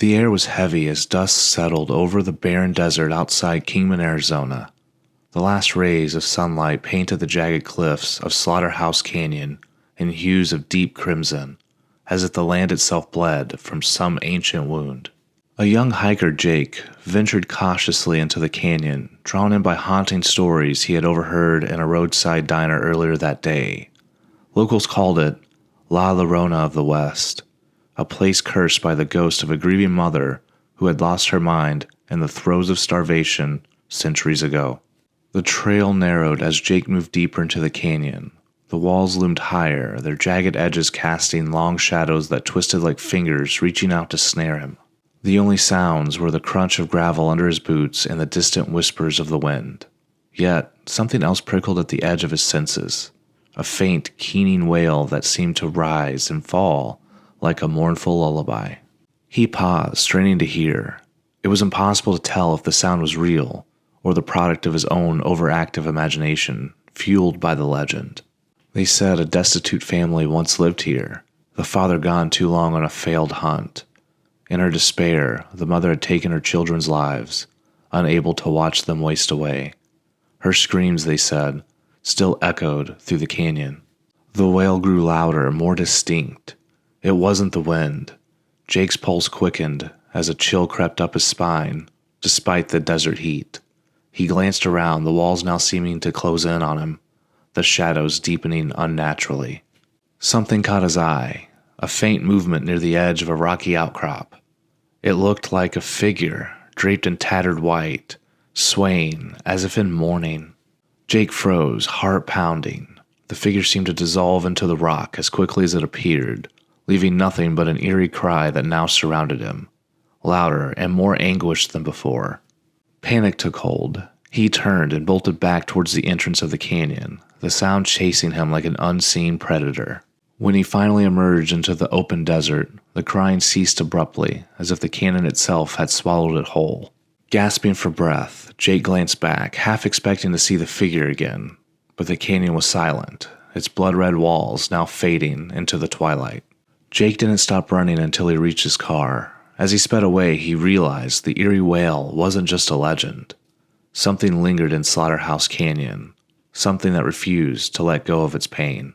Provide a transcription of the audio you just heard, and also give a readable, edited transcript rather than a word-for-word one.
The air was heavy as dusk settled over the barren desert outside Kingman, Arizona. The last rays of sunlight painted the jagged cliffs of Slaughterhouse Canyon in hues of deep crimson, as if the land itself bled from some ancient wound. A young hiker, Jake, ventured cautiously into the canyon, drawn in by haunting stories he had overheard in a roadside diner earlier that day. Locals called it La Llorona of the West, a place cursed by the ghost of a grieving mother who had lost her mind in the throes of starvation centuries ago. The trail narrowed as Jake moved deeper into the canyon. The walls loomed higher, their jagged edges casting long shadows that twisted like fingers reaching out to snare him. The only sounds were the crunch of gravel under his boots and the distant whispers of the wind. Yet, something else prickled at the edge of his senses, a faint, keening wail that seemed to rise and fall like a mournful lullaby. He paused, straining to hear. It was impossible to tell if the sound was real or the product of his own overactive imagination, fueled by the legend. They said a destitute family once lived here, the father gone too long on a failed hunt. In her despair, the mother had taken her children's lives, unable to watch them waste away. Her screams, they said, still echoed through the canyon. The wail grew louder, more distinct. It wasn't the wind. Jake's pulse quickened as a chill crept up his spine, despite the desert heat. He glanced around, the walls now seeming to close in on him, the shadows deepening unnaturally. Something caught his eye, a faint movement near the edge of a rocky outcrop. It looked like a figure, draped in tattered white, swaying as if in mourning. Jake froze, heart pounding. The figure seemed to dissolve into the rock as quickly as it appeared, leaving nothing but an eerie cry that now surrounded him, louder and more anguished than before. Panic took hold. He turned and bolted back towards the entrance of the canyon, the sound chasing him like an unseen predator. When he finally emerged into the open desert, the crying ceased abruptly, as if the canyon itself had swallowed it whole. Gasping for breath, Jake glanced back, half expecting to see the figure again, but the canyon was silent, its blood-red walls now fading into the twilight. Jake didn't stop running until he reached his car. As he sped away, he realized the eerie wail wasn't just a legend. Something lingered in Slaughterhouse Canyon, something that refused to let go of its pain.